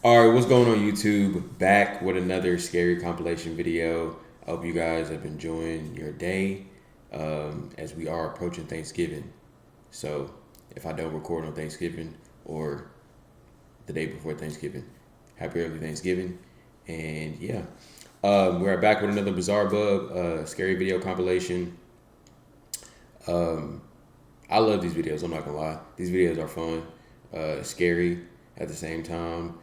All right, what's going on YouTube? Back with another scary compilation video. I hope you guys have been enjoying your day as we are approaching Thanksgiving. So, if I don't record on Thanksgiving or the day before Thanksgiving, happy early Thanksgiving. And yeah, we're back with another Bizarre Bub scary video compilation. I love these videos, I'm not gonna lie. These videos are fun, scary at the same time,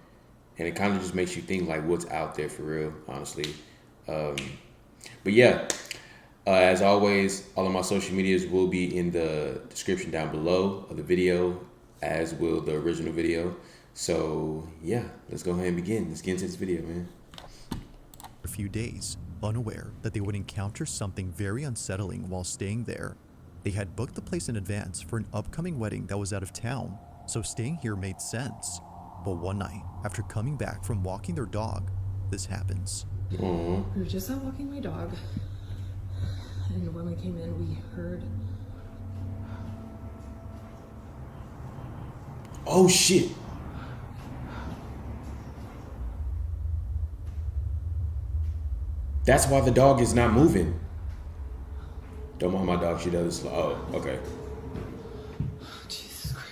and it kind of just makes you think like what's out there for real, honestly. Um, but yeah, as always, all of my social medias will be in the description down below of the video, as will the original video. So yeah, let's go ahead and begin. Let's get into this video, man. A few days, unaware that they would encounter something very unsettling while staying there. They had booked the place in advance for an upcoming wedding that was out of town, so staying here made sense. But one night, after coming back from walking their dog, this happens. Aww. We were just out walking my dog, and when we came in, we heard. Oh shit! That's why the dog is not moving. Don't mind my dog, she does slow. Oh, okay. Jesus Christ.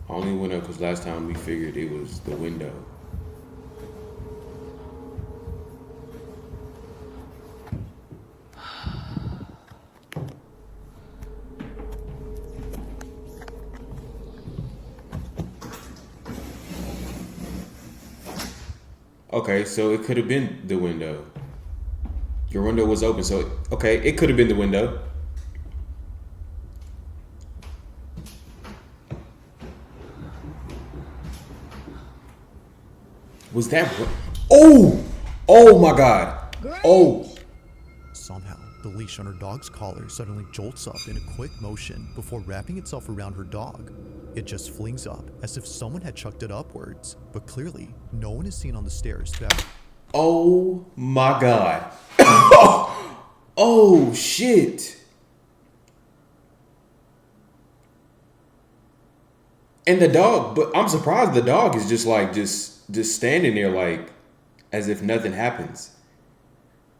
I only went up because last time we figured it was the window. Okay, so it could have been the window. Your window was open, so okay, it could have been the window. Was that what? Oh! Oh my god. Oh. Somehow, the leash on her dog's collar suddenly jolts up in a quick motion before wrapping itself around her dog. It just flings up as if someone had chucked it upwards, but clearly, no one is seen on the stairs to Oh my god. Oh shit. And the dog, but I'm surprised the dog is just like just standing there like as if nothing happens.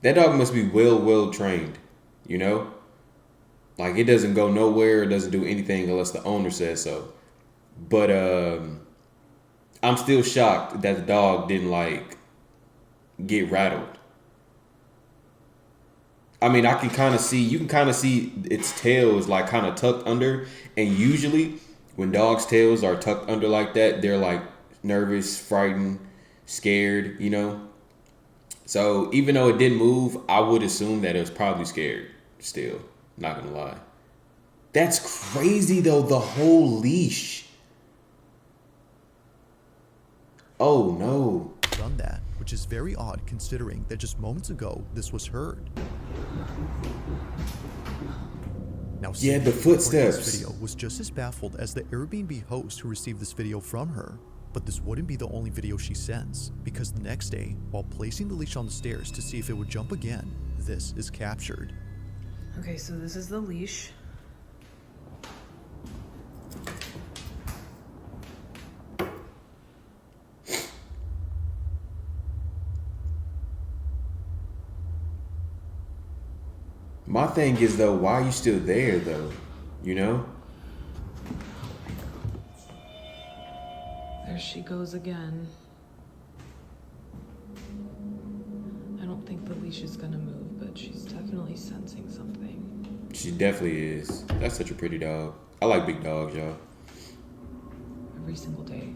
That dog must be well trained, you know? Like it doesn't go nowhere, it doesn't do anything unless the owner says so. But I'm still shocked that the dog didn't like get rattled. I mean, I can kind of see, you can kind of see its tail is like kind of tucked under. And usually when dogs' tails are tucked under like that, they're like nervous, frightened, scared, you know? So even though it didn't move, I would assume that it was probably scared still, not gonna lie. That's crazy though, the whole leash. Oh no. done that, which is very odd considering that just moments ago this was heard. Now, Yeah, the Cindy, recording footsteps. This video was just as baffled as the Airbnb host who received this video from her. But this wouldn't be the only video she sends, because the next day, while placing the leash on the stairs to see if it would jump again, this is captured. Okay, so this is the leash. My thing is though, why are you still there though? You know? There she goes again. I don't think the leash is gonna move, but she's definitely sensing something. She definitely is. That's such a pretty dog. I like big dogs, y'all. Every single day.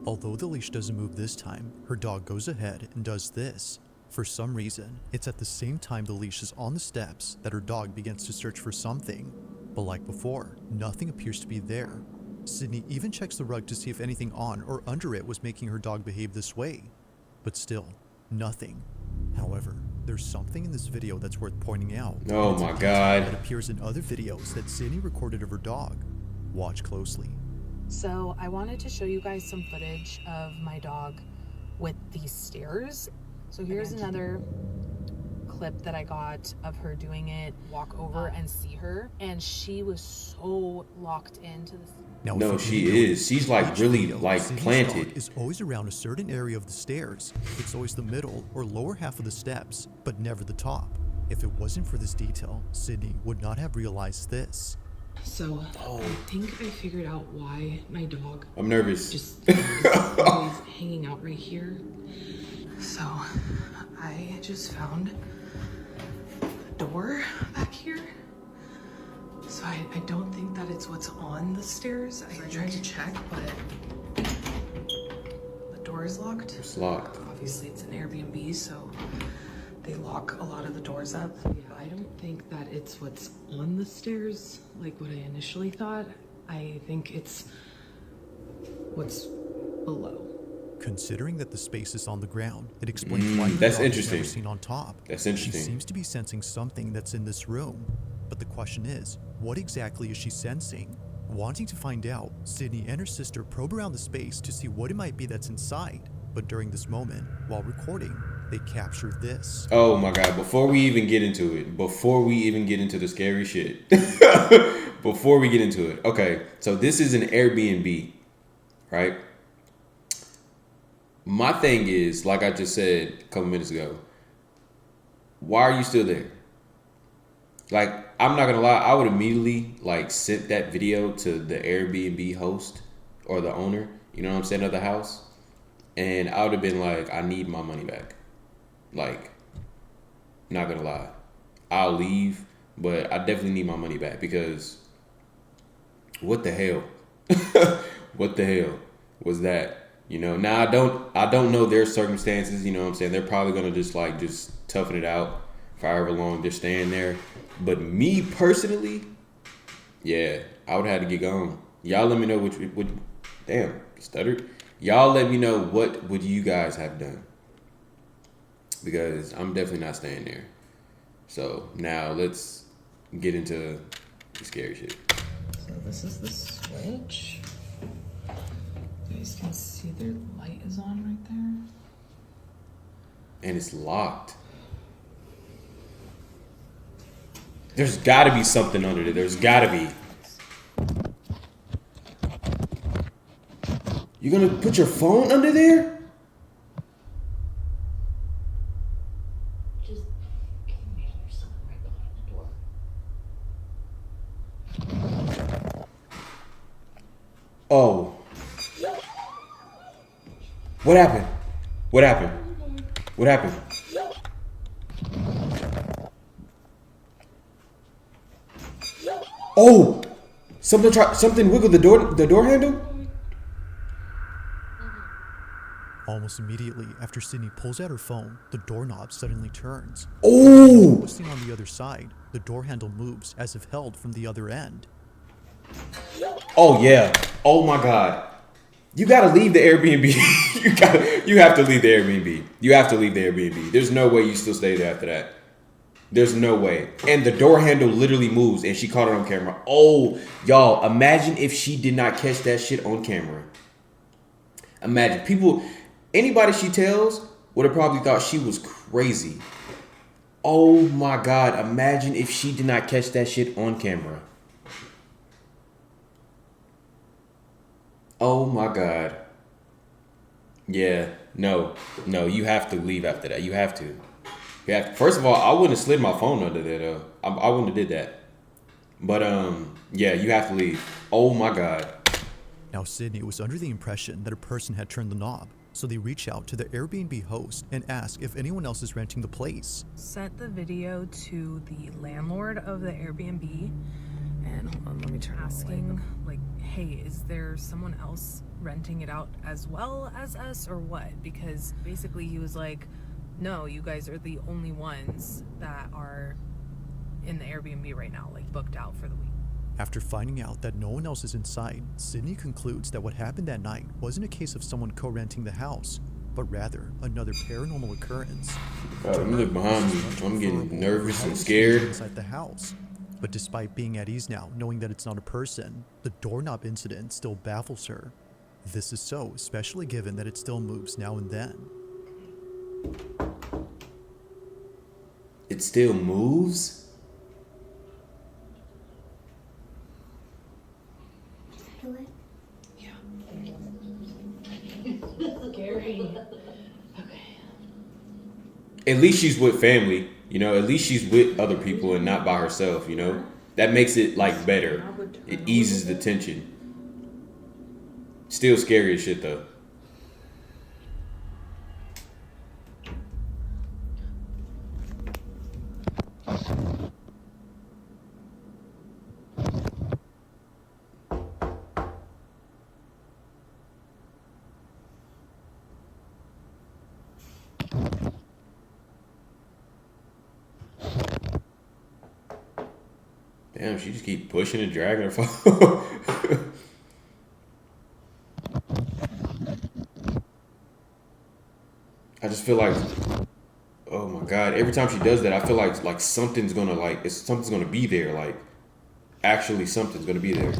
Although the leash doesn't move this time, her dog goes ahead and does this. For some reason, it's at the same time the leash is on the steps that her dog begins to search for something. But like before, nothing appears to be there. Sydney even checks the rug to see if anything on or under it was making her dog behave this way. But still, nothing. However, there's something in this video that's worth pointing out. Oh It's a my detail God. that appears in other videos that Sydney recorded of her dog. Watch closely. So I wanted to show you guys some footage of my dog with these stairs. So here's another clip that I got of her doing it, walk over and see her. And she was so locked into this. Now, No, if you she didn't is. notice, She's like each really video, like Sydney's planted. dog is always around a certain area of the stairs. It's always the middle or lower half of the steps, but never the top. If it wasn't for this detail, Sydney would not have realized this. So I think I figured out why my dog I'm nervous. just is always hanging out right here. So I just found a door back here. So I don't think that it's what's on the stairs. I tried to check, but the door is locked. It's locked. Obviously it's an Airbnb, so they lock a lot of the doors up. Yeah, I don't think that it's what's on the stairs, like what I initially thought. I think it's what's below. Considering that the space is on the ground, it explains why the that's dog is interesting. never seen on top. That's interesting. She seems to be sensing something that's in this room. But the question is, what exactly is she sensing? Wanting to find out, Sydney and her sister probe around the space to see what it might be that's inside. But during this moment, while recording, they captured this. Oh my God, before we even get into it, before we even get into the scary shit, before we get into it, okay, so this is an Airbnb, right? My thing is, like I just said a couple minutes ago, why are you still there? Like, I'm not gonna lie, I would immediately like sent that video to the Airbnb host or the owner, you know what I'm saying, of the house. And I would have been like, I need my money back. Like, not gonna lie, I'll leave, but I definitely need my money back because what the hell? What the hell was that? You know, now I don't know their circumstances, you know what I'm saying? They're probably gonna just toughen it out for however long they're staying there. But me personally, yeah, I would have to get gone. Y'all let me know what damn, stuttered. Y'all let me know what would you guys have done. Because I'm definitely not staying there. So now let's get into the scary shit. So this is the switch. You guys can see their light is on right there. And it's locked. There's gotta be something under there. There's gotta be. You're gonna put your phone under there? Just imagine there's someone right behind the door. Oh. What happened? What happened? What happened? Oh! Something wiggled the door handle? Almost immediately after Sydney pulls out her phone, the doorknob suddenly turns. Oh! Twisting on the other side, the door handle moves as if held from the other end. Oh yeah. Oh my God. You gotta leave the Airbnb. You have to leave the Airbnb. You have to leave the Airbnb. There's no way you still stay there after that. There's no way. And the door handle literally moves and she caught it on camera. Oh, y'all, imagine if she did not catch that shit on camera. Imagine. Anybody she tells would have probably thought she was crazy. Oh my God, imagine if she did not catch that shit on camera. Oh my God. Yeah, no, you have to leave after that. You have to. First of all, I wouldn't have slid my phone under there though. I wouldn't have did that. But yeah, you have to leave. Oh my God. Now Sydney was under the impression that a person had turned the knob, so they reach out to the Airbnb host and ask if anyone else is renting the place. Sent the video to the landlord of the Airbnb, and hold on, let me turn asking, like, hey, is there someone else renting it out as well as us or what? Because basically he was like, no, you guys are the only ones that are in the Airbnb right now, like booked out for the week. After finding out that no one else is inside, Sydney concludes that what happened that night wasn't a case of someone co-renting the house, but rather another paranormal occurrence. Let me look behind me. I'm getting nervous and How scared. inside the house. But despite being at ease now, knowing that it's not a person, the doorknob incident still baffles her. This is so, especially given that it still moves now and then. It still moves? Feel it? Great. Okay. At least she's with family, you know. At least she's with other people and not by herself, you know. That makes it like better. It eases the tension. Still scary as shit though. Damn, she just keep pushing and dragging her phone. I just feel like, oh my god! Every time she does that, I feel like something's gonna something's gonna be there. Like, actually, something's gonna be there.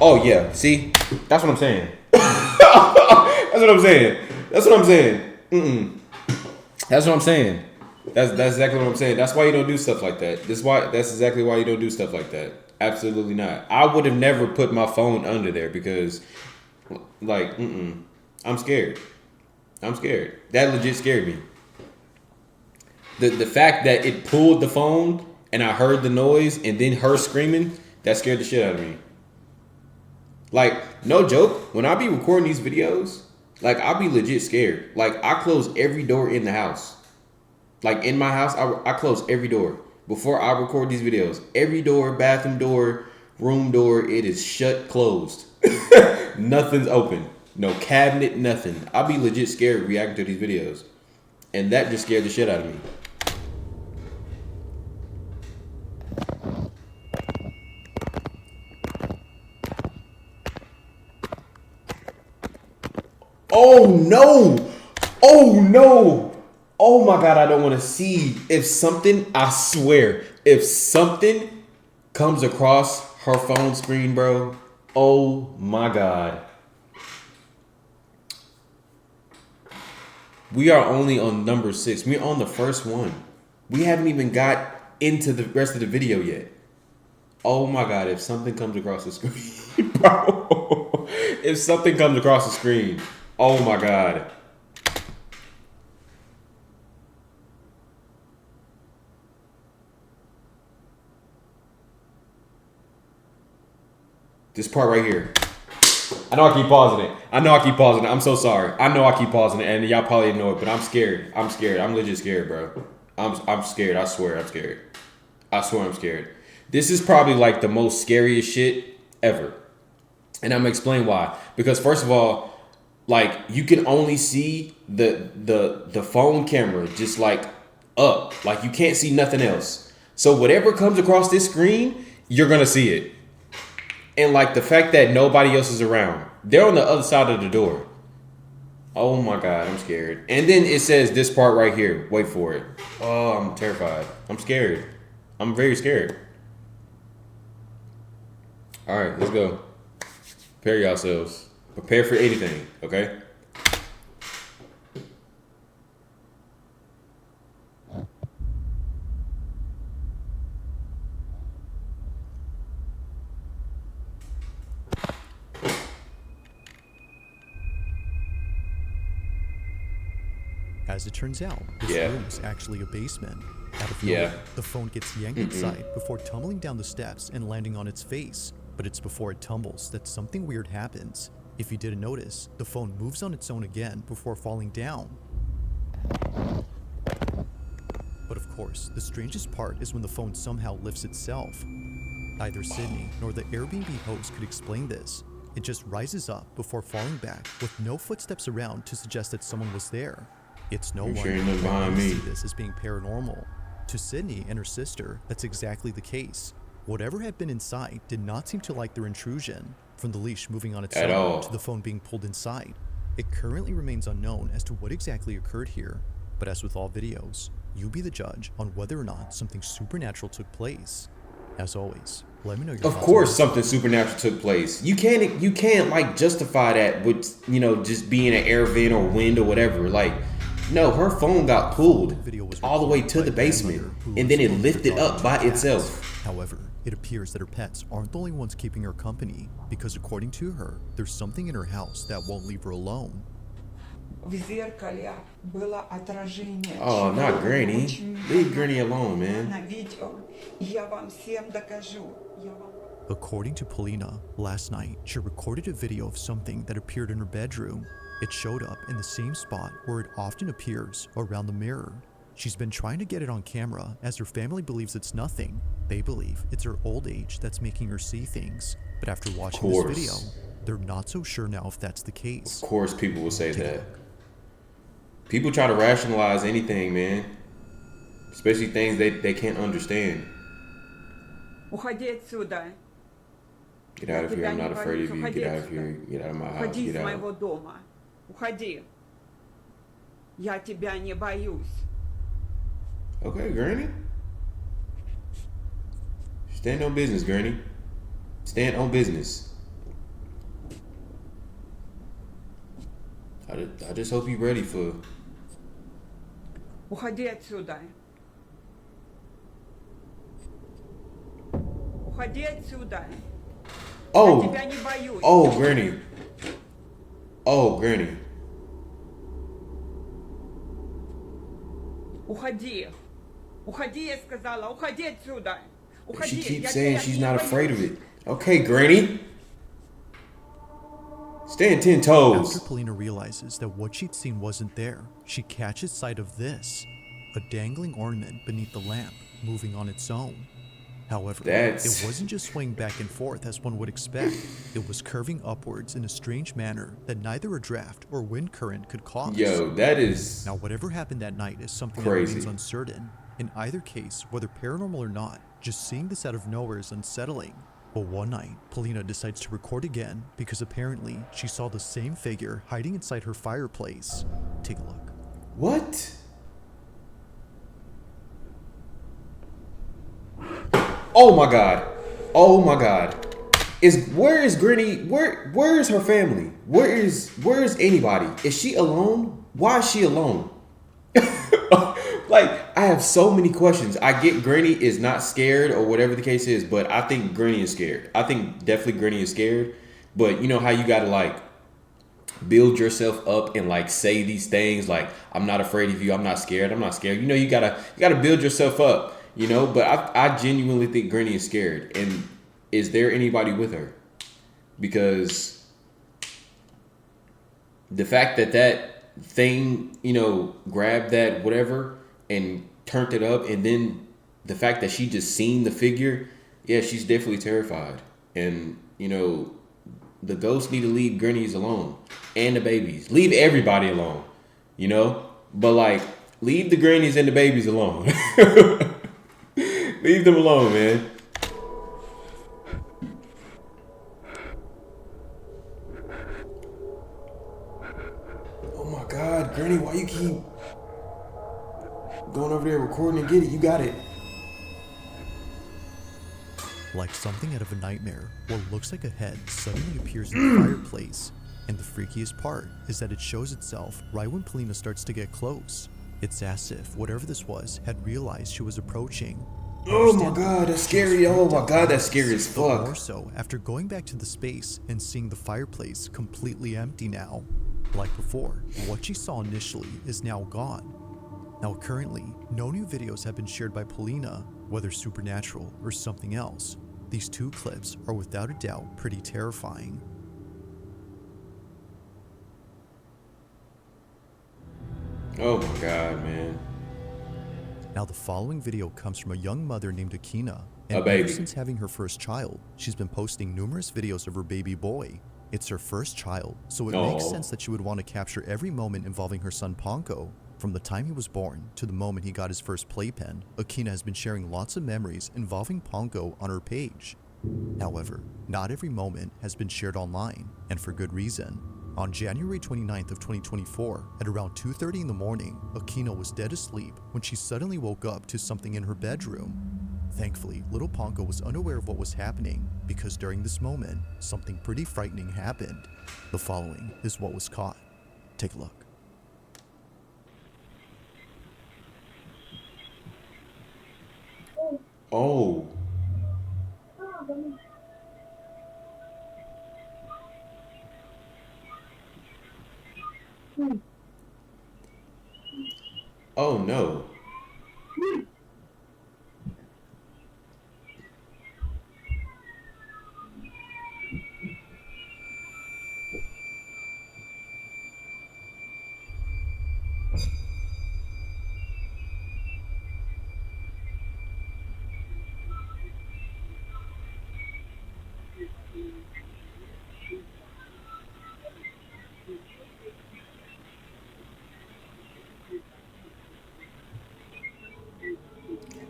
Oh yeah, see, that's what I'm saying. That's what I'm saying. That's what I'm saying. That's what I'm saying. That's exactly what I'm saying. That's why you don't do stuff like that. That's exactly why you don't do stuff like that. Absolutely not. I would have never put my phone under there because, like, I'm scared. I'm scared. That legit scared me. The fact that it pulled the phone and I heard the noise and then her screaming, that scared the shit out of me. Like, no joke, when I be recording these videos, like, I'll be legit scared. Like, I close every door in the house. Like, in my house, I close every door before I record these videos. Every door, bathroom door, room door, it is shut, closed. Nothing's open. No cabinet, nothing. I'll be legit scared reacting to these videos. And that just scared the shit out of me. Oh no! Oh no! Oh my god, I don't want to see. If something, I swear, if something comes across her phone screen, bro, oh my god. We are only on number 6. We're on the first one. We haven't even got into the rest of the video yet. Oh my god, if something comes across the screen, bro. If something comes across the screen, oh my god. This part right here. I know I keep pausing it. I'm so sorry. I know I keep pausing it, and y'all probably know it, but I'm scared. I'm scared. I'm legit scared, bro. I'm scared. I swear I'm scared. I swear I'm scared. This is probably like the most scariest shit ever. And I'm gonna explain why. Because first of all, like, you can only see the phone camera just like up. Like, you can't see nothing else. So whatever comes across this screen, you're gonna see it. And like the fact that nobody else is around. They're on the other side of the door. Oh my god, I'm scared. And then it says this part right here. Wait for it. Oh, I'm terrified. I'm scared. I'm very scared. Alright, let's go. Prepare yourselves. Prepare for anything, okay? As it turns out, this room is actually a basement. Out of nowhere, the phone gets yanked inside before tumbling down the steps and landing on its face. But it's before it tumbles that something weird happens. If you didn't notice, the phone moves on its own again before falling down. But of course, the strangest part is when the phone somehow lifts itself. Neither Sydney nor the Airbnb host could explain this. It just rises up before falling back with no footsteps around to suggest that someone was there. It's no wonder that we see this as being paranormal. To Sydney and her sister, that's exactly the case. Whatever had been inside did not seem to like their intrusion, from the leash moving on its own to the phone being pulled inside. It currently remains unknown as to what exactly occurred here, but as with all videos, you be the judge on whether or not something supernatural took place. As always, let me know your thoughts. Of course something supernatural took place. You can't like justify that with, you know, just being an air vent or wind or whatever. Like, no, her phone got pulled all the way to the basement and then it lifted up by itself. However, It appears that her pets aren't the only ones keeping her company, because according to her, there's something in her house that won't leave her alone. В зеркале было отражение. Oh, not Granny. Leave Granny alone, man. На видео. Я вам всем докажу. Я вам... According to Polina, last night she recorded a video of something that appeared in her bedroom. It showed up in the same spot where it often appears, around the mirror. She's been trying to get it on camera as her family believes it's nothing. They believe it's her old age that's making her see things. But after watching this video, they're not so sure now if that's the case. Of course people will say that. People try to rationalize anything, man. Especially things they can't understand. Уходи отсюда. Get out of here, I'm not afraid of you. Get out of here, get out of my house, Уходи get из моего out. дома. Уходи. Я тебя не боюсь. Okay, Granny. Stand on business, Granny. Stand on business. I just hope you're ready for... Уходи отсюда. Уходи отсюда. Oh! Я тебя не боюсь. Oh, Granny. Oh, Granny. Уходи. Уходи, я сказала. Уходи отсюда. Уходи. She keeps Я saying тебя she's не not боюсь. afraid of it. Okay, Granny. Stand 10 toes. After Polina realizes that what she'd seen wasn't there, she catches sight of this, a dangling ornament beneath the lamp, moving on its own. However, it wasn't just swaying back and forth as one would expect. It was curving upwards in a strange manner that neither a draft or wind current could cause. Yo, that is... Now, whatever happened that night is something crazy. that remains uncertain. In either case, whether paranormal or not, just seeing this out of nowhere is unsettling. But one night, Polina decides to record again because apparently she saw the same figure hiding inside her fireplace. Take a look. What? Oh my god. Oh my god. Where is Granny? Where is her family? Where is anybody? Is she alone? Why is she alone? Like, I have so many questions. I get Granny is not scared or whatever the case is, but I think Granny is scared. I think definitely Granny is scared. But you know how you gotta like build yourself up and like say these things like, I'm not afraid of you, I'm not scared, I'm not scared. You know, you gotta build yourself up. You know, but I genuinely think Granny is scared. And is there anybody with her? Because the fact that thing, you know, grabbed that whatever and turned it up, and then the fact that she just seen the figure, yeah, she's definitely terrified. And, you know, the ghosts need to leave Grannies alone and the babies. Leave everybody alone, you know? But like, leave the Grannies and the babies alone. Leave them alone, man. Oh my God, Granny, why you keep going over there recording and get it? You got it. Like something out of a nightmare, what looks like a head suddenly appears in the fireplace. And the freakiest part is that it shows itself right when Polina starts to get close. It's as if whatever this was had realized she was approaching. Oh my God, that's scary. Oh my God, that's scary as fuck. More so after going back to the space and seeing the fireplace completely empty now. Like before, what she saw initially is now gone. Now currently, no new videos have been shared by Polina, whether supernatural or something else. These two clips are without a doubt pretty terrifying. Oh my God, man. Now the following video comes from a young mother named Akina, and A baby. ever since having her first child, she's been posting numerous videos of her baby boy. It's her first child, so it makes sense that she would want to capture every moment involving her son Ponko. From the time he was born to the moment he got his first playpen, Akina has been sharing lots of memories involving Ponko on her page. However, not every moment has been shared online, and for good reason. On January 29th of 2024, at around 2:30 in the morning, Akina was dead asleep when she suddenly woke up to something in her bedroom. Thankfully, little Ponko was unaware of what was happening because during this moment, something pretty frightening happened. The following is what was caught. Take a look. Oh. Oh no.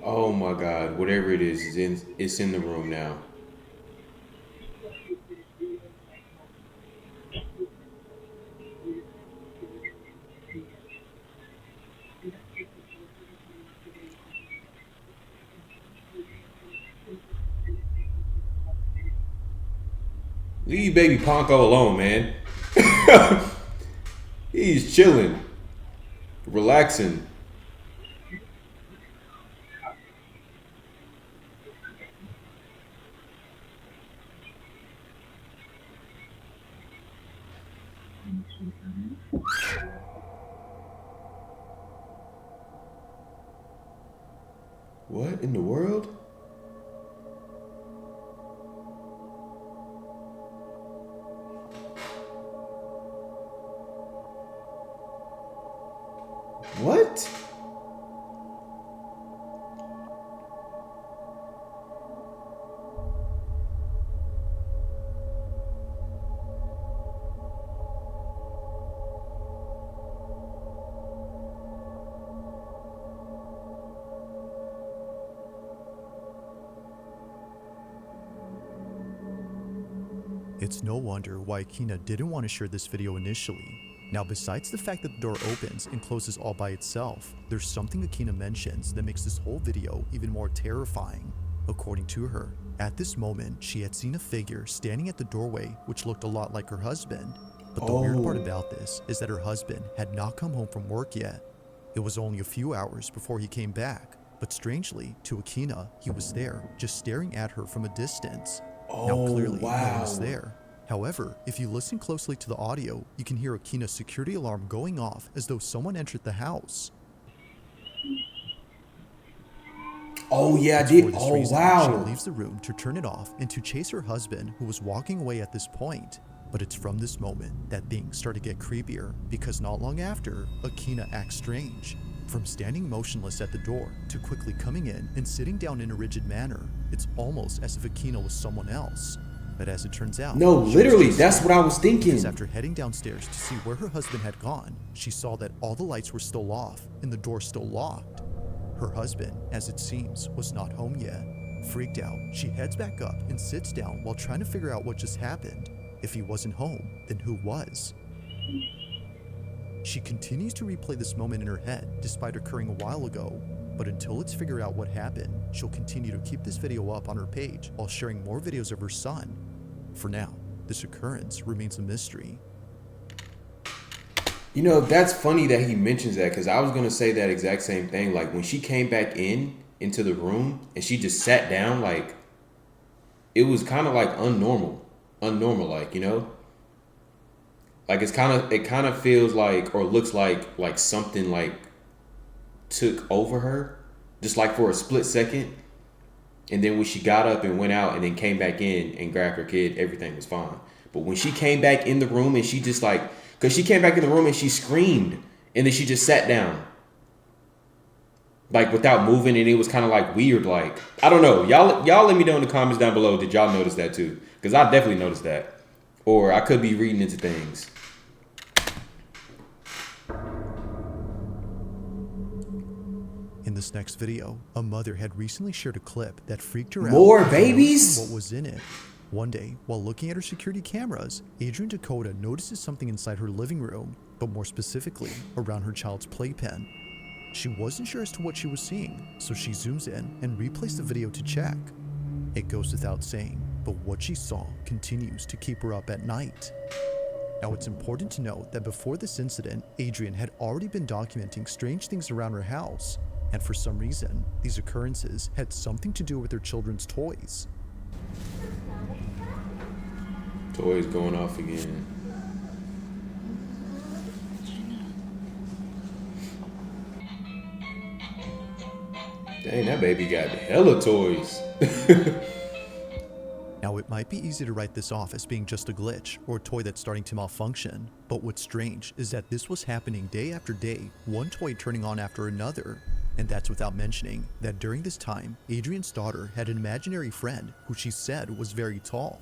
Oh my God. Whatever it is it's in the room now. Leave baby Ponko alone, man. He's chilling, relaxing. What in the world? What? It's no wonder why Akina didn't want to share this video initially. Now, besides the fact that the door opens and closes all by itself, there's something Akina mentions that makes this whole video even more terrifying. According to her, at this moment, she had seen a figure standing at the doorway which looked a lot like her husband. But the weird part about this is that her husband had not come home from work yet. It was only a few hours before he came back, but strangely, to Akina, he was there, just staring at her from a distance. Now clearly, no one is there. However, if you listen closely to the audio, you can hear Akina's security alarm going off as though someone entered the house. Oh yeah, I It's did. for this Oh reason, wow. She leaves the room to turn it off and to chase her husband, who was walking away at this point. But it's from this moment that things start to get creepier, because not long after, Akina acts strange. From standing motionless at the door to quickly coming in and sitting down in a rigid manner, it's almost as if Akina was someone else. But as it turns out, No, she was literally, just that's scared, what I was thinking. because after heading downstairs to see where her husband had gone, she saw that all the lights were still off and the door still locked. Her husband, as it seems, was not home yet. Freaked out, she heads back up and sits down while trying to figure out what just happened. If he wasn't home, then who was? She continues to replay this moment in her head despite occurring a while ago, but until it's figured out what happened, she'll continue to keep this video up on her page while sharing more videos of her son. For now, this occurrence remains a mystery. You know, that's funny that he mentions that, because I was gonna say that exact same thing. Like when she came back into the room and she just sat down, like it was kind of like unnormal, like, you know, like it kind of feels like, or looks like something like took over her, just like for a split second. And then when she got up and went out and then came back in and grabbed her kid, everything was fine. But when she came back in the room and she just like, because she came back in the room and she screamed and then she just sat down, like without moving, and it was kind of like weird. Like, I don't know. Y'all let me know in the comments down below. Did y'all notice that too? Because I definitely noticed that. Or I could be reading into things. In this next video, a mother had recently shared a clip that freaked her out. More after babies? noticing what was in it. One day, while looking at her security cameras, Adrian Dakota notices something inside her living room, but more specifically, around her child's playpen. She wasn't sure as to what she was seeing, so she zooms in and replays the video to check. It goes without saying, but what she saw continues to keep her up at night. Now, it's important to note that before this incident, Adrian had already been documenting strange things around her house, and for some reason, these occurrences had something to do with their children's toys. Toys going off again. Dang, that baby got hella toys. Now, it might be easy to write this off as being just a glitch or a toy that's starting to malfunction, but what's strange is that this was happening day after day, one toy turning on after another. And that's without mentioning that during this time, Adrian's daughter had an imaginary friend who she said was very tall.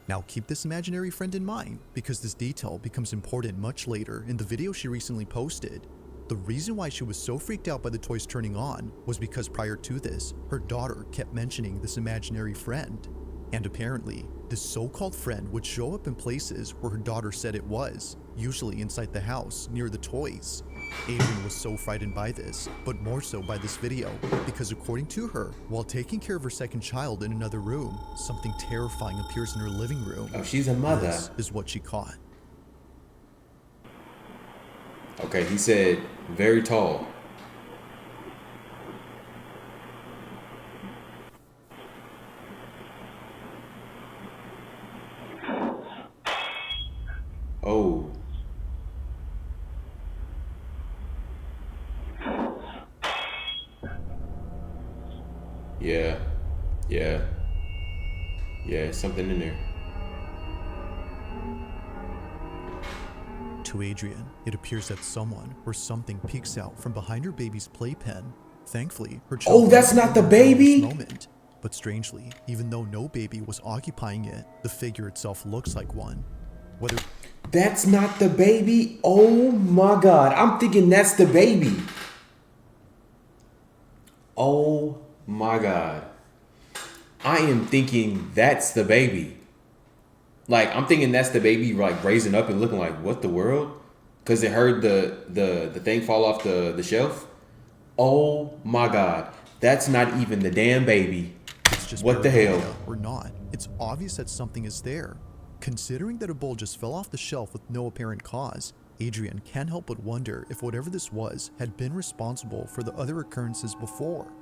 Now keep this imaginary friend in mind because this detail becomes important much later in the video she recently posted. The reason why she was so freaked out by the toys turning on was because prior to this, her daughter kept mentioning this imaginary friend. And apparently, this so-called friend would show up in places where her daughter said it was, usually inside the house near the toys. Adrian was so frightened by this, but more so by this video, because according to her, while taking care of her second child in another room, something terrifying appears in her living room. Oh, she's a mother. This is what she caught. Okay, he said very tall. Oh. Yeah. Yeah. Yeah, something in there. To Adrian, it appears that someone or something peeks out from behind her baby's playpen. Thankfully, her child. Oh, that's not the in this baby? moment. But strangely, even though no baby was occupying it, the figure itself looks like one. Whether That's not the baby? Oh my God. I'm thinking that's the baby. Oh my God. I am thinking that's the baby. Like, I'm thinking that's the baby, like, raising up and looking like, what the world? Because it heard the thing fall off the shelf. Oh my God. That's not even the damn baby. it's just What the hell? paranoia or not, it's obvious that something is there. Considering that a bowl just fell off the shelf with no apparent cause, Adrian can't help but wonder if whatever this was had been responsible for the other occurrences before.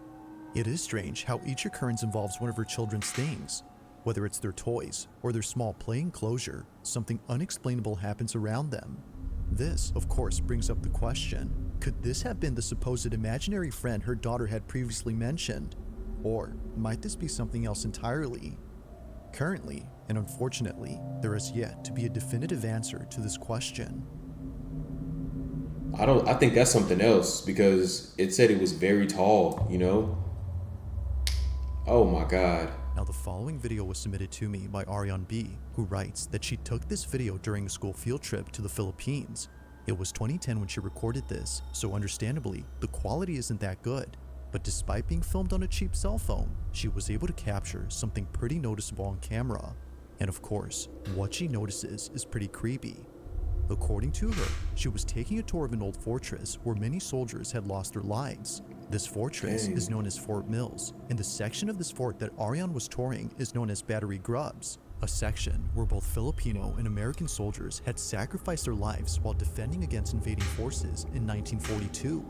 It is strange how each occurrence involves one of her children's things. Whether it's their toys or their small play enclosure, something unexplainable happens around them. This, of course, brings up the question, could this have been the supposed imaginary friend her daughter had previously mentioned? Or might this be something else entirely? Currently, and unfortunately, there is yet to be a definitive answer to this question. I think that's something else because it said it was very tall, you know? Oh my God. Now, the following video was submitted to me by Ariane B, who writes that she took this video during a school field trip to the Philippines. It was 2010 when she recorded this, so understandably, the quality isn't that good. But despite being filmed on a cheap cell phone, she was able to capture something pretty noticeable on camera. And of course, what she notices is pretty creepy. According to her, she was taking a tour of an old fortress where many soldiers had lost their lives. This fortress is known as Fort Mills, and the section of this fort that Ariane was touring is known as Battery Grubs, a section where both Filipino and American soldiers had sacrificed their lives while defending against invading forces in 1942.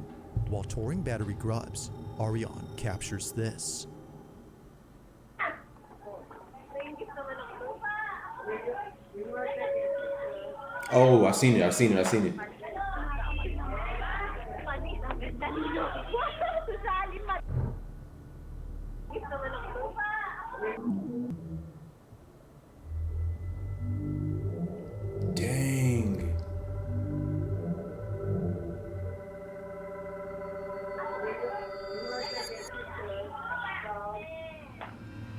While touring Battery Grubs, Ariane captures this. Oh, I've seen it. Dang.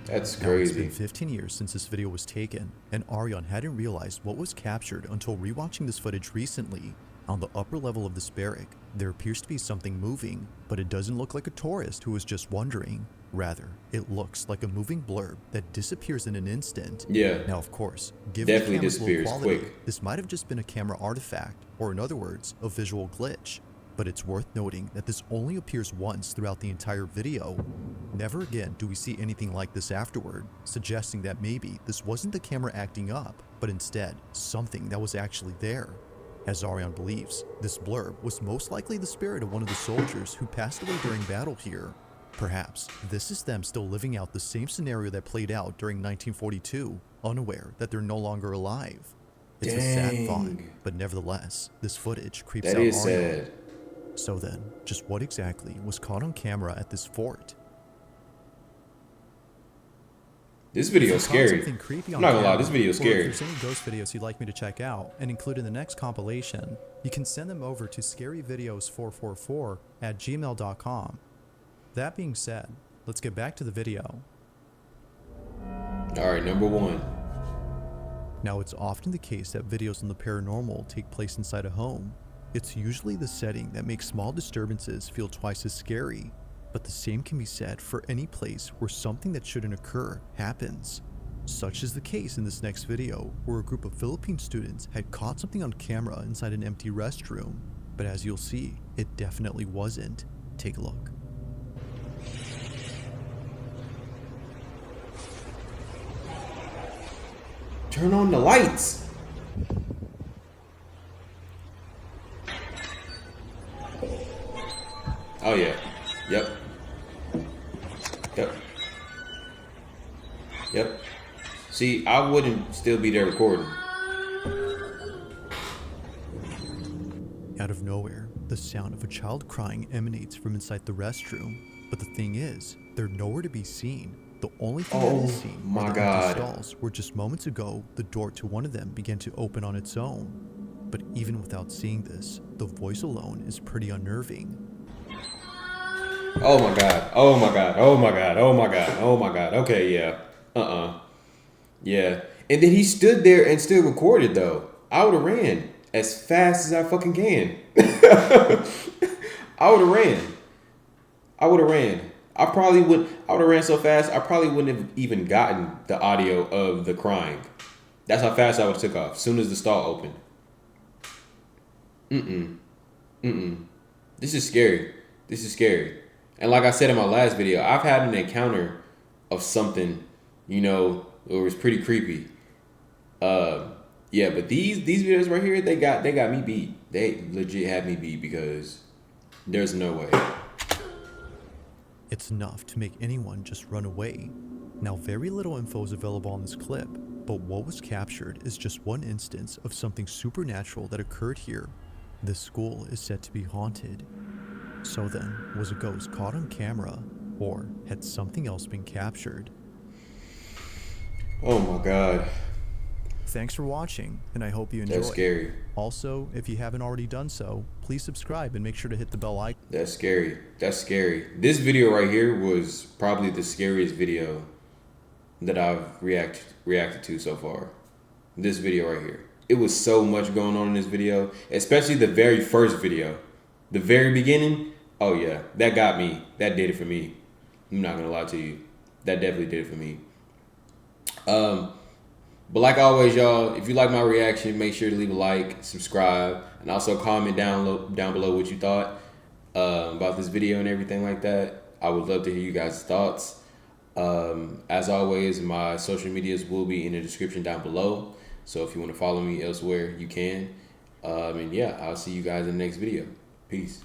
That's Now, it's crazy. been 15 years since this video was taken, and Ariane hadn't realized what was captured until rewatching this footage recently. On the upper level of this barrack, there appears to be something moving, but it doesn't look like a tourist who was just wandering. Rather, it looks like a moving blurb that disappears in an instant. Yeah. Now, of course, given Definitely the camera's low disappears quality, quick. this might have just been a camera artifact, or in other words, a visual glitch. But it's worth noting that this only appears once throughout the entire video. Never again do we see anything like this afterward, suggesting that maybe this wasn't the camera acting up, but instead something that was actually there. As Ariane believes, this blurb was most likely the spirit of one of the soldiers who passed away during battle here. Perhaps this is them still living out the same scenario that played out during 1942, unaware that they're no longer alive. It's a sad thought, but nevertheless, this footage creeps That out is Ariane. sad. So then, just what exactly was caught on camera at this fort? This video is If you caught scary. something creepy I'm on not gonna lie, camera, this video is or scary. if there's any ghost videos you'd like me to check out and include in the next compilation, you can send them over to scaryvideos444@gmail.com. That being said, let's get back to the video. All right, number 1. Now, it's often the case that videos on the paranormal take place inside a home. It's usually the setting that makes small disturbances feel twice as scary, but the same can be said for any place where something that shouldn't occur happens. Such is the case in this next video, where a group of Philippine students had caught something on camera inside an empty restroom, but as you'll see, it definitely wasn't. Take a look. Turn on the lights. Oh yeah. Yep. Yep. Yep. See, I wouldn't still be there recording. Out of nowhere, the sound of a child crying emanates from inside the restroom, but the thing is, they're nowhere to be seen. The only thing that is seen my are the empty God. stalls where just moments ago, the door to one of them began to open on its own. But even without seeing this, the voice alone is pretty unnerving. Oh my god. Oh my god. Oh my god. Oh my god. Oh my god. Okay, yeah. Yeah. And then he stood there and still recorded though. I would have ran as fast as I fucking can. I would have ran. I would have ran. I would have ran so fast I probably wouldn't have even gotten the audio of the crying. That's how fast I would have took off. As soon as the stall opened. This is scary. This is scary. And like I said in my last video, I've had an encounter of something, you know, it was pretty creepy. Yeah, but these videos right here, they got me beat. They legit had me beat because there's no way. It's enough to make anyone just run away. Now, very little info is available on this clip, but what was captured is just one instance of something supernatural that occurred here. This school is said to be haunted. So then, was a ghost caught on camera, or had something else been captured? Oh my god. Thanks for watching, and I hope you enjoyed. That's scary. Also, if you haven't already done so, please subscribe and make sure to hit the bell icon. That's scary. That's scary. This video right here was probably the scariest video that I've reacted to so far. This video right here. It was so much going on in this video, especially the very first video. The very beginning, oh yeah, that got me. That did it for me. I'm not gonna lie to you. That definitely did it for me. But like always, y'all, if you like my reaction, make sure to leave a like, subscribe, and also comment down below what you thought about this video and everything like that. I would love to hear you guys' thoughts. As always, my social medias will be in the description down below. So if you want to follow me elsewhere, you can. And yeah, I'll see you guys in the next video. Peace.